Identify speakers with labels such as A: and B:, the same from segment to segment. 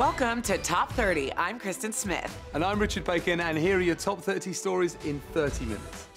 A: Welcome to Top 30. I'm Kristen Smith.
B: And I'm Richard Bacon, and here are your top 30 stories in 30 minutes.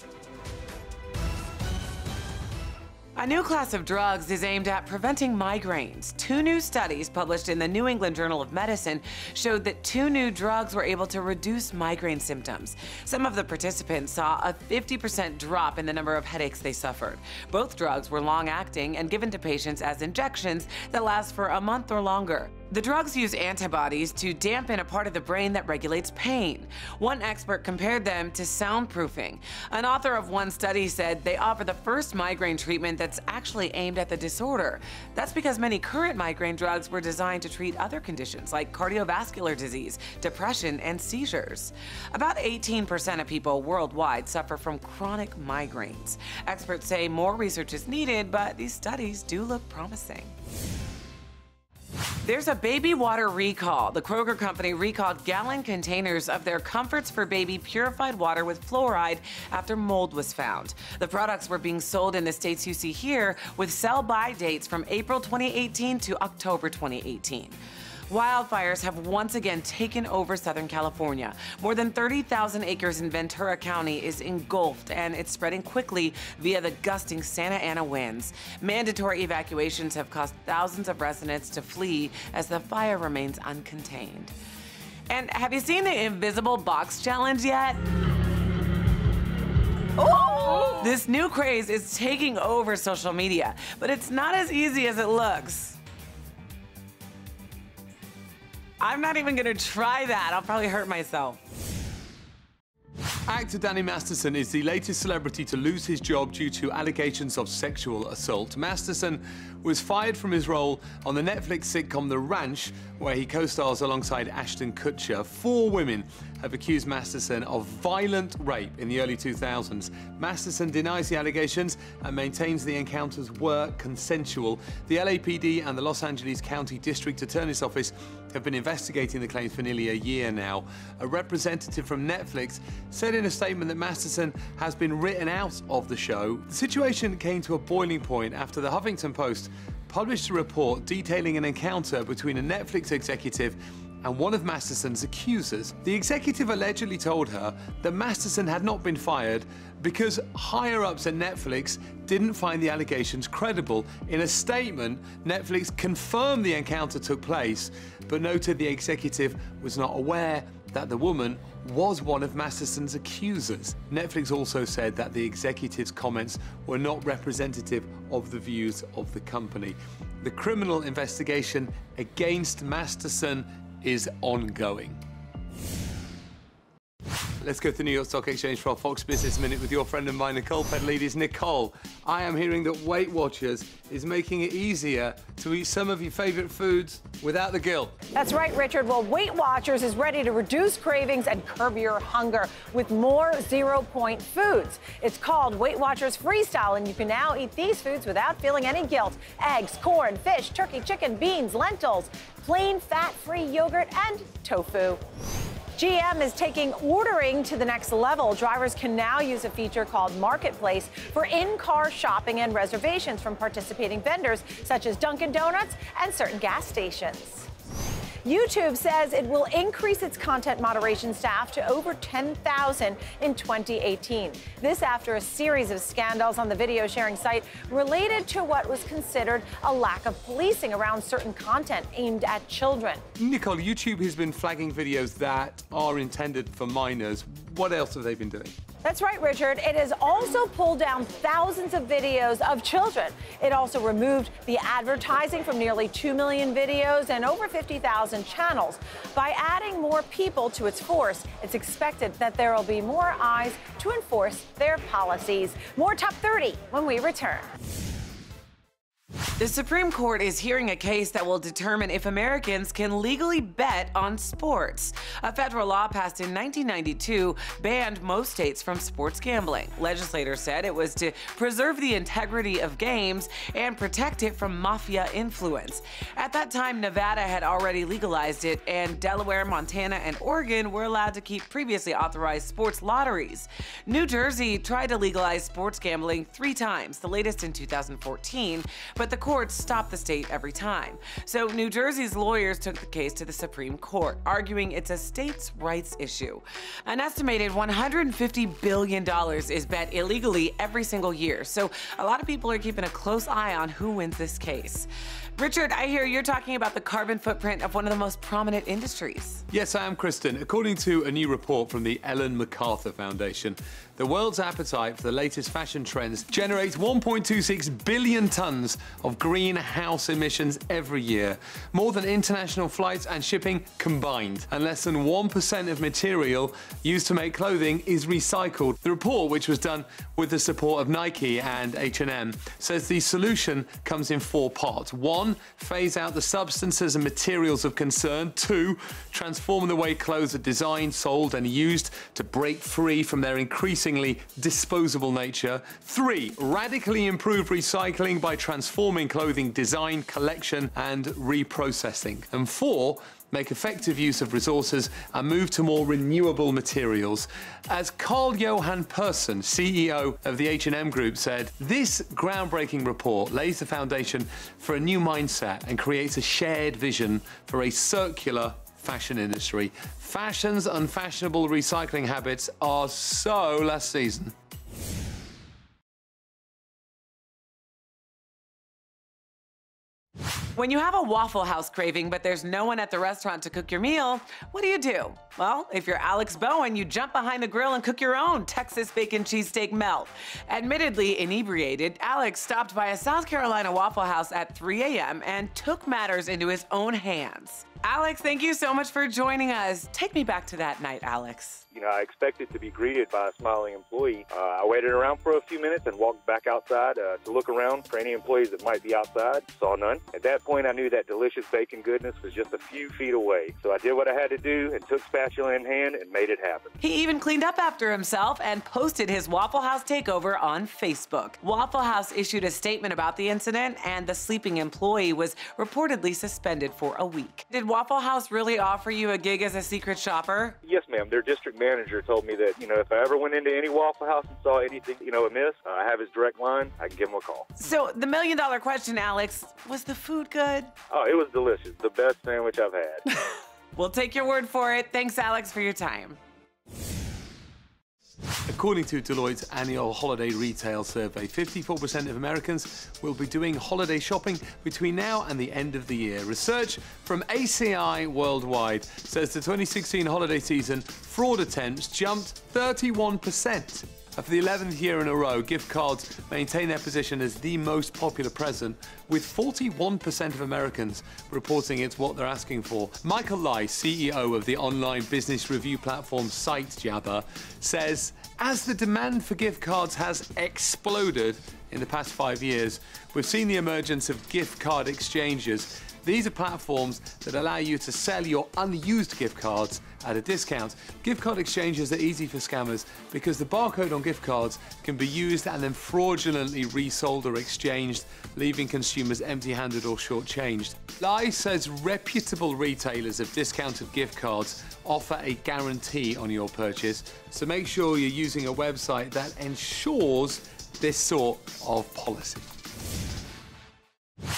A: A new class of drugs is aimed at preventing migraines. Two new studies published in the New England Journal of Medicine showed that two new drugs were able to reduce migraine symptoms. Some of the participants saw a 50% drop in the number of headaches they suffered. Both drugs were long-acting and given to patients as injections that last for a month or longer. The drugs use antibodies to dampen a part of the brain that regulates pain. One expert compared them to soundproofing. An author of one study said they offer the first migraine treatment that's actually aimed at the disorder. That's because many current migraine drugs were designed to treat other conditions like cardiovascular disease, depression, and seizures. About 18% of people worldwide suffer from chronic migraines. Experts say more research is needed, but these studies do look promising. There's a baby water recall. The Kroger company recalled gallon containers of their Comforts for Baby purified water with fluoride after mold was found. The products were being sold in the states you see here with sell-by dates from April 2018 to October 2018. Wildfires have once again taken over Southern California. More than 30,000 acres in Ventura County is engulfed, and it's spreading quickly via the gusting Santa Ana winds. Mandatory evacuations have caused thousands of residents to flee as the fire remains uncontained. And have you seen the Invisible Box Challenge yet? Oh! This new craze is taking over social media, but it's not as easy as it looks. I'm not even gonna try that. I'll probably hurt myself.
B: Actor Danny Masterson is the latest celebrity to lose his job due to allegations of sexual assault. Masterson was fired from his role on the Netflix sitcom The Ranch, where he co-stars alongside Ashton Kutcher. 4 women have accused Masterson of violent rape in the early 2000s. Masterson denies the allegations and maintains the encounters were consensual. The LAPD and the Los Angeles County District Attorney's Office have been investigating the claims for nearly a year now. A representative from Netflix said in a statement that Masterson has been written out of the show. The situation came to a boiling point after the Huffington Post published a report detailing an encounter between a Netflix executive and one of Masterson's accusers. The executive allegedly told her that Masterson had not been fired because higher-ups at Netflix didn't find the allegations credible. In a statement, Netflix confirmed the encounter took place, but noted the executive was not aware that the woman was one of Masterson's accusers. Netflix also said that the executive's comments were not representative of the views of the company. The criminal investigation against Masterson is ongoing. Let's go to the New York Stock Exchange for our Fox Business Minute with your friend and mine, Nicole Pedalides. Nicole, I am hearing that Weight Watchers is making it easier to eat some of your favorite foods without the guilt.
C: That's right, Richard. Well, Weight Watchers is ready to reduce cravings and curb your hunger with more zero-point foods. It's called Weight Watchers Freestyle, and you can now eat these foods without feeling any guilt. Eggs, corn, fish, turkey, chicken, beans, lentils, plain fat-free yogurt, and tofu. GM is taking ordering to the next level. Drivers can now use a feature called Marketplace for in-car shopping and reservations from participating vendors such as Dunkin' Donuts and certain gas stations. YouTube says it will increase its content moderation staff to over 10,000 in 2018. This after a series of scandals on the video sharing site related to what was considered a lack of policing around certain content aimed at children.
B: Nicole, YouTube has been flagging videos that are intended for minors. What else have they been doing?
C: That's right, Richard. It has also pulled down thousands of videos of children. It also removed the advertising from nearly 2 million videos and over 50,000 channels. By adding more people to its force, it's expected that there will be more eyes to enforce their policies. More Top 30 when we return.
A: The Supreme Court is hearing a case that will determine if Americans can legally bet on sports. A federal law passed in 1992 banned most states from sports gambling. Legislators said it was to preserve the integrity of games and protect it from mafia influence. At that time, Nevada had already legalized it, and Delaware, Montana, and Oregon were allowed to keep previously authorized sports lotteries. New Jersey tried to legalize sports gambling 3 times, the latest in 2014, but the the courts stop the state every time. So New Jersey's lawyers took the case to the Supreme Court, arguing it's a states' rights issue. An estimated $150 billion is bet illegally every single year, so a lot of people are keeping a close eye on who wins this case. Richard, I hear you're talking about the carbon footprint of one of the most prominent industries.
B: Yes, I am, Kristen. According to a new report from the Ellen MacArthur Foundation, the world's appetite for the latest fashion trends generates 1.26 billion tons of greenhouse emissions every year, more than international flights and shipping combined. And less than 1% of material used to make clothing is recycled. The report, which was done with the support of Nike and H&M, says the solution comes in 4 parts. 1, phase out the substances and materials of concern. 2, transform the way clothes are designed, sold and used to break free from their increasingly disposable nature. 3, radically improve recycling by transforming clothing design, collection and reprocessing. And 4, make effective use of resources and move to more renewable materials. As Carl-Johan Persson, CEO of the H&M Group, said, this groundbreaking report lays the foundation for a new mindset and creates a shared vision for a circular fashion industry. Fashion's unfashionable recycling habits are so last season.
A: When you have a Waffle House craving, but there's no one at the restaurant to cook your meal, what do? Well, if you're Alex Bowen, you jump behind the grill and cook your own Texas bacon cheesesteak melt. Admittedly inebriated, Alex stopped by a South Carolina Waffle House at 3 a.m. and took matters into his own hands. Alex, thank you so much for joining us. Take me back to that night, Alex.
D: I expected to be greeted by a smiling employee. I waited around for a few minutes and walked back outside to look around for any employees that might be outside. Saw none. At that point, I knew that delicious bacon goodness was just a few feet away. So I did what I had to do and took spatula in hand and made it happen.
A: He even cleaned up after himself and posted his Waffle House takeover on Facebook. Waffle House issued a statement about the incident, and the sleeping employee was reportedly suspended for a week. Did Waffle House really offer you a gig as a secret shopper?
D: Yes, ma'am. Their district manager told me that, if I ever went into any Waffle House and saw anything, amiss, I have his direct line. I can give him a call.
A: So the million-dollar question, Alex, was the food good?
D: Oh, it was delicious. The best sandwich I've had.
A: We'll take your word for it. Thanks, Alex, for your time.
B: According to Deloitte's annual holiday retail survey, 54% of Americans will be doing holiday shopping between now and the end of the year. Research from ACI Worldwide says the 2016 holiday season fraud attempts jumped 31%. And for the 11th year in a row, gift cards maintain their position as the most popular present, with 41% of Americans reporting it's what they're asking for. Michael Lai, CEO of the online business review platform SiteJabber, says, as the demand for gift cards has exploded in the past 5 years, we've seen the emergence of gift card exchanges. These are platforms that allow you to sell your unused gift cards at a discount. Gift card exchanges are easy for scammers because the barcode on gift cards can be used and then fraudulently resold or exchanged, leaving consumers empty-handed or shortchanged. Lai says reputable retailers of discounted gift cards offer a guarantee on your purchase, so make sure you're using a website that ensures this sort of policy.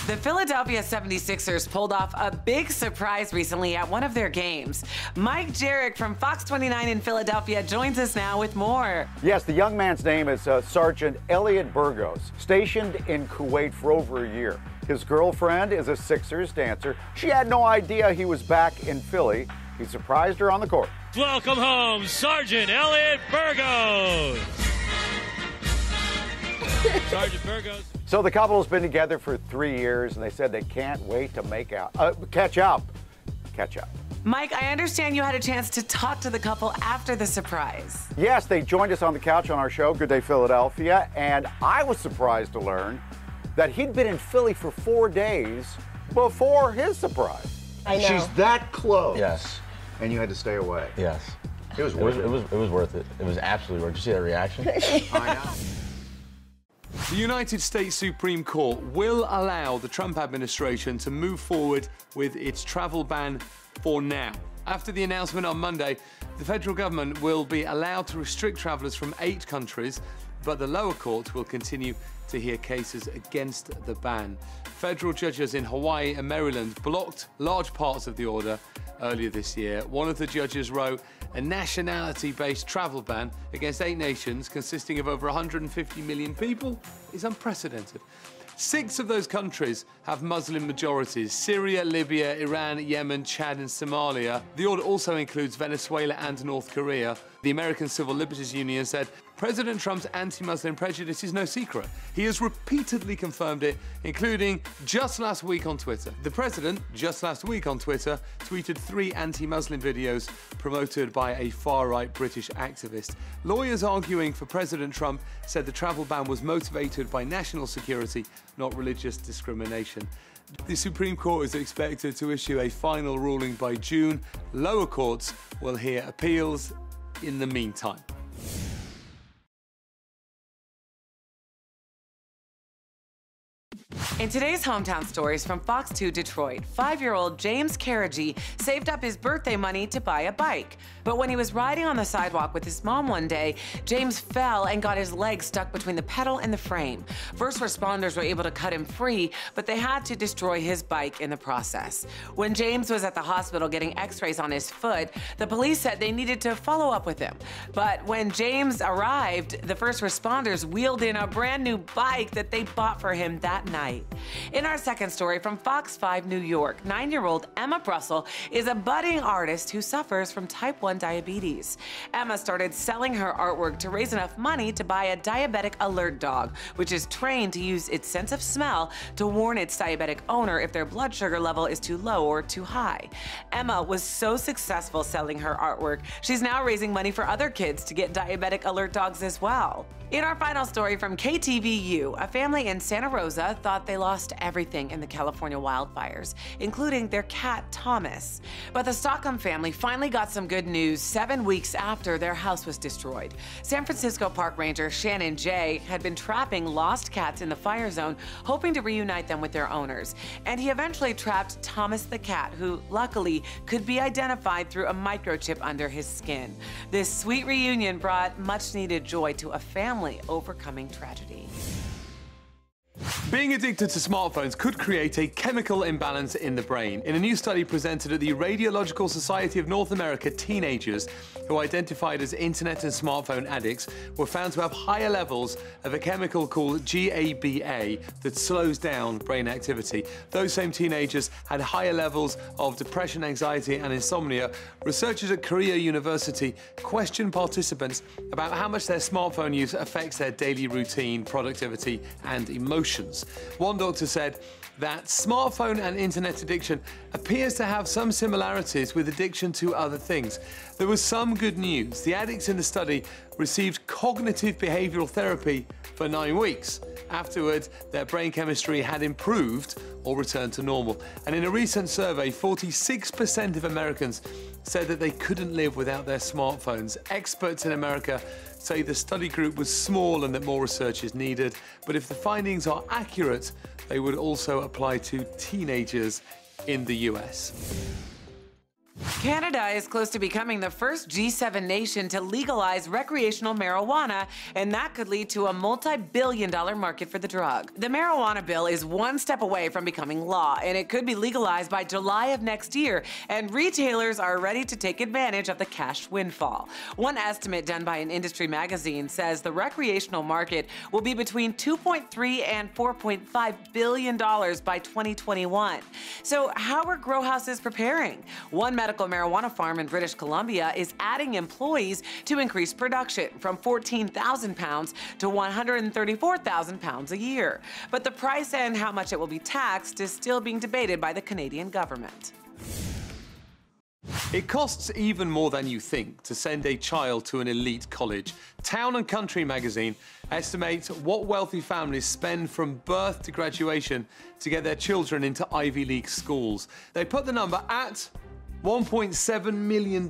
A: The Philadelphia 76ers pulled off a big surprise recently at one of their games. Mike Jarek from Fox 29 in Philadelphia joins us now with more.
E: Yes, the young man's name is Sergeant Elliot Burgos, stationed in Kuwait for over a year. His girlfriend is a Sixers dancer. She had no idea he was back in Philly. He surprised her on the court.
F: Welcome home, Sergeant Elliot Burgos. Sergeant Burgos.
E: So the couple has been together for 3 years, and they said they can't wait to catch up.
A: Mike, I understand you had a chance to talk to the couple after the surprise.
E: Yes, they joined us on the couch on our show, Good Day Philadelphia, and I was surprised to learn that he'd been in Philly for 4 days before his surprise.
G: I know.
H: She's that close.
G: Yes.
H: And you had to stay away.
G: Yes.
H: It was worth it.
G: It was worth it. It was absolutely worth it. Did you see that reaction?
H: I know.
B: The United States Supreme Court will allow the Trump administration to move forward with its travel ban for now. After the announcement on Monday, the federal government will be allowed to restrict travelers from 8 countries, but the lower court will continue to hear cases against the ban. Federal judges in Hawaii and Maryland blocked large parts of the order earlier this year. One of the judges wrote, a nationality-based travel ban against 8 nations consisting of over 150 million people is unprecedented. 6 of those countries have Muslim majorities: Syria, Libya, Iran, Yemen, Chad, and Somalia. The order also includes Venezuela and North Korea. The American Civil Liberties Union said President Trump's anti-Muslim prejudice is no secret. He has repeatedly confirmed it, including just last week on Twitter. The president, just last week on Twitter, tweeted 3 anti-Muslim videos promoted by a far-right British activist. Lawyers arguing for President Trump said the travel ban was motivated by national security, not religious discrimination. The Supreme Court is expected to issue a final ruling by June. Lower courts will hear appeals in the meantime.
A: In today's hometown stories from Fox 2 Detroit, 5-year-old James Carrigy saved up his birthday money to buy a bike. But when he was riding on the sidewalk with his mom one day, James fell and got his leg stuck between the pedal and the frame. First responders were able to cut him free, but they had to destroy his bike in the process. When James was at the hospital getting x-rays on his foot, the police said they needed to follow up with him. But when James arrived, the first responders wheeled in a brand new bike that they bought for him that night. In our second story from Fox 5 New York, 9-year-old Emma Brussel is a budding artist who suffers from type 1 diabetes. Emma started selling her artwork to raise enough money to buy a diabetic alert dog, which is trained to use its sense of smell to warn its diabetic owner if their blood sugar level is too low or too high. Emma was so successful selling her artwork, she's now raising money for other kids to get diabetic alert dogs as well. In our final story from KTVU, a family in Santa Rosa thought they lost everything in the California wildfires, including their cat, Thomas. But the Stockham family finally got some good news 7 weeks after their house was destroyed. San Francisco Park Ranger Shannon Jay had been trapping lost cats in the fire zone, hoping to reunite them with their owners. And he eventually trapped Thomas the cat, who luckily could be identified through a microchip under his skin. This sweet reunion brought much-needed joy to a family overcoming tragedy.
B: Being addicted to smartphones could create a chemical imbalance in the brain. In a new study presented at the Radiological Society of North America, teenagers who identified as internet and smartphone addicts were found to have higher levels of a chemical called GABA that slows down brain activity. Those same teenagers had higher levels of depression, anxiety, and insomnia. Researchers at Korea University questioned participants about how much their smartphone use affects their daily routine, productivity, and emotions. One doctor said that smartphone and internet addiction appears to have some similarities with addiction to other things. There was some good news. The addicts in the study received cognitive behavioral therapy for 9 weeks. Afterwards, their brain chemistry had improved or returned to normal. And in a recent survey, 46% of Americans said that they couldn't live without their smartphones. Experts in America say the study group was small and that more research is needed. But if the findings are accurate, they would also apply to teenagers in the US.
A: Canada is close to becoming the first G7 nation to legalize recreational marijuana, and that could lead to a multi-billion-dollar market for the drug. The marijuana bill is one step away from becoming law, and it could be legalized by July of next year, and retailers are ready to take advantage of the cash windfall. One estimate done by an industry magazine says the recreational market will be between $2.3 and $4.5 billion by 2021. So how are grow houses preparing? One medical marijuana farm in British Columbia is adding employees to increase production from 14,000 pounds to 134,000 pounds a year. But the price and how much it will be taxed is still being debated by the Canadian government.
B: It costs even more than you think to send a child to an elite college. Town & Country magazine estimates what wealthy families spend from birth to graduation to get their children into Ivy League schools. They put the number at $1.7 million.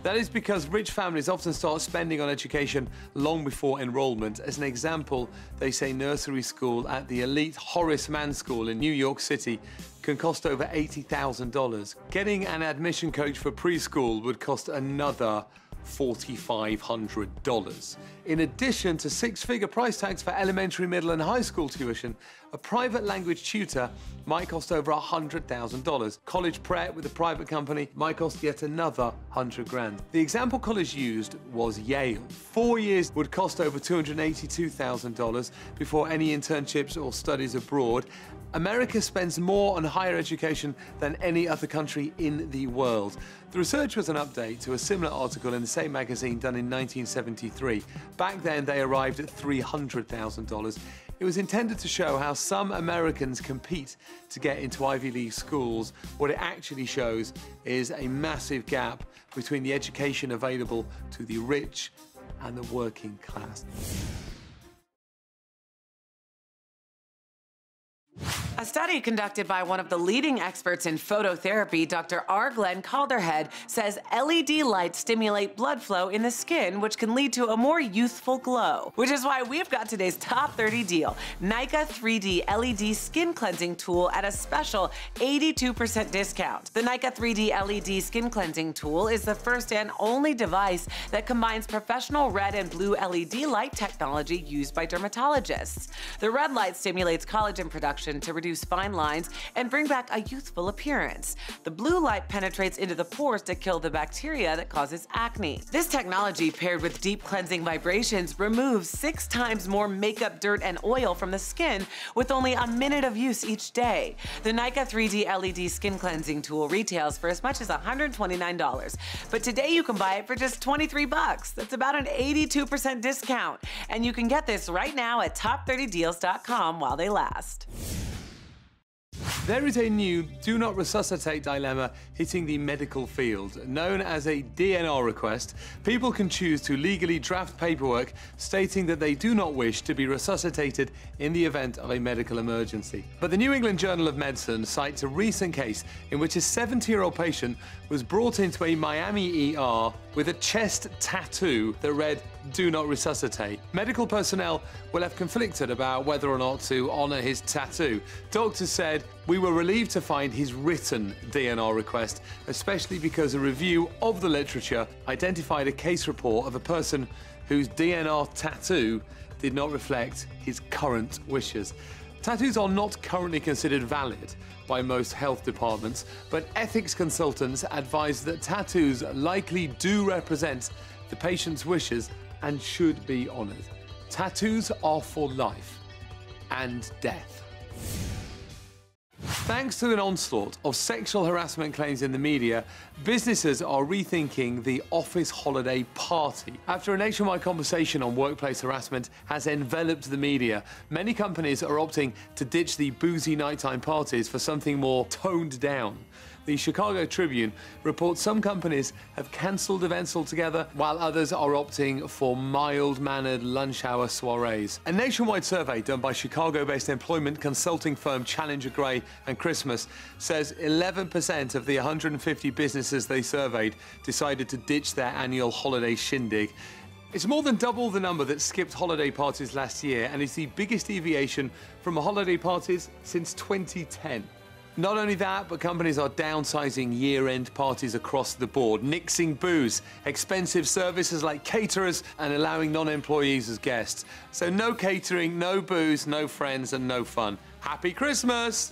B: That is because rich families often start spending on education long before enrollment. As an example, they say nursery school at the elite Horace Mann School in New York City can cost over $80,000. Getting an admission coach for preschool would cost another $4,500. In addition to six-figure price tags for elementary, middle, and high school tuition, a private language tutor might cost over $100,000. College prep with a private company might cost yet another $100,000. The example college used was Yale. 4 years would cost over $282,000 before any internships or studies abroad. America spends more on higher education than any other country in the world. The research was an update to a similar article in the same magazine done in 1973. Back then, they arrived at $300,000. It was intended to show how some Americans compete to get into Ivy League schools. What it actually shows is a massive gap between the education available to the rich and the working class.
A: A study conducted by one of the leading experts in phototherapy, Dr. R. Glenn Calderhead, says LED lights stimulate blood flow in the skin, which can lead to a more youthful glow. Which is why we've got today's top 30 deal, Nika 3D LED Skin Cleansing Tool at a special 82% discount. The Nika 3D LED Skin Cleansing Tool is the first and only device that combines professional red and blue LED light technology used by dermatologists. The red light stimulates collagen production to reduce fine lines and bring back a youthful appearance. The blue light penetrates into the pores to kill the bacteria that causes acne. This technology, paired with deep cleansing vibrations, removes 6 times more makeup, dirt, and oil from the skin with only a minute of use each day. The Nika 3D LED Skin Cleansing Tool retails for as much as $129, but today you can buy it for just $23. That's about an 82% discount, and you can get this right now at top30deals.com while they last.
B: There is a new do not resuscitate dilemma hitting the medical field. Known as a DNR request, people can choose to legally draft paperwork stating that they do not wish to be resuscitated in the event of a medical emergency. But the New England Journal of Medicine cites a recent case in which a 70-year-old patient was brought into a Miami ER with a chest tattoo that read, "Do not resuscitate." Medical personnel were left conflicted about whether or not to honor his tattoo. Doctors said, "We were relieved to find his written DNR request, especially because a review of the literature identified a case report of a person whose DNR tattoo did not reflect his current wishes." Tattoos are not currently considered valid by most health departments, but ethics consultants advise that tattoos likely do represent the patient's wishes and should be honored. Tattoos are for life and death. Thanks to an onslaught of sexual harassment claims in the media, businesses are rethinking the office holiday party. After a nationwide conversation on workplace harassment has enveloped the media, many companies are opting to ditch the boozy nighttime parties for something more toned down. The Chicago Tribune reports some companies have cancelled events altogether, while others are opting for mild-mannered lunch hour soirees. A nationwide survey done by Chicago-based employment consulting firm Challenger Gray and Christmas says 11% of the 150 businesses they surveyed decided to ditch their annual holiday shindig. It's more than double the number that skipped holiday parties last year, and is the biggest deviation from holiday parties since 2010. Not only that, but companies are downsizing year-end parties across the board, nixing booze, expensive services like caterers, and allowing non-employees as guests. So no catering, no booze, no friends, and no fun. Happy Christmas!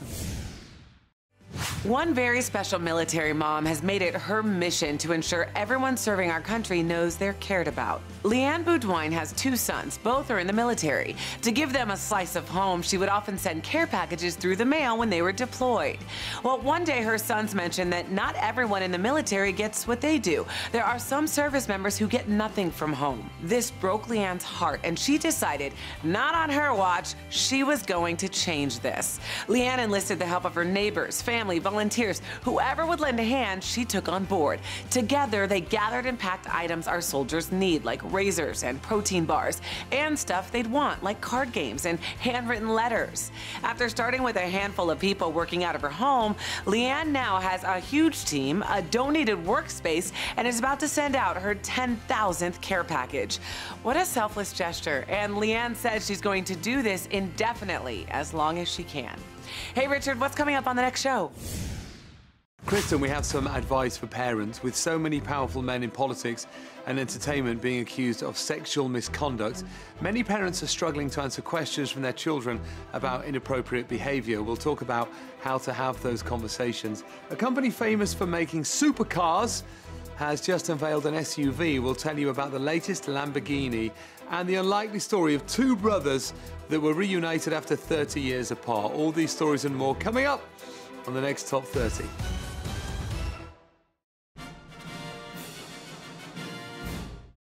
A: One very special military mom has made it her mission to ensure everyone serving our country knows they're cared about. Leanne Boudwine has 2 sons, both are in the military. To give them a slice of home, she would often send care packages through the mail when they were deployed. Well, one day her sons mentioned that not everyone in the military gets what they do. There are some service members who get nothing from home. This broke Leanne's heart, and she decided, not on her watch, she was going to change this. Leanne enlisted the help of her neighbors, family, volunteers, whoever would lend a hand, she took on board. Together, they gathered and packed items our soldiers need, like razors and protein bars, and stuff they'd want, like card games and handwritten letters. After starting with a handful of people working out of her home, Leanne now has a huge team, a donated workspace, and is about to send out her 10,000th care package. What a selfless gesture, and Leanne says she's going to do this indefinitely, as long as she can. Hey, Richard, what's coming up on the next show?
B: Kristen, we have some advice for parents. With so many powerful men in politics and entertainment being accused of sexual misconduct, many parents are struggling to answer questions from their children about inappropriate behavior. We'll talk about how to have those conversations. A company famous for making supercars has just unveiled an SUV. We'll tell you about the latest Lamborghini and the unlikely story of two brothers that were reunited after 30 years apart. All these stories and more coming up on the next Top 30.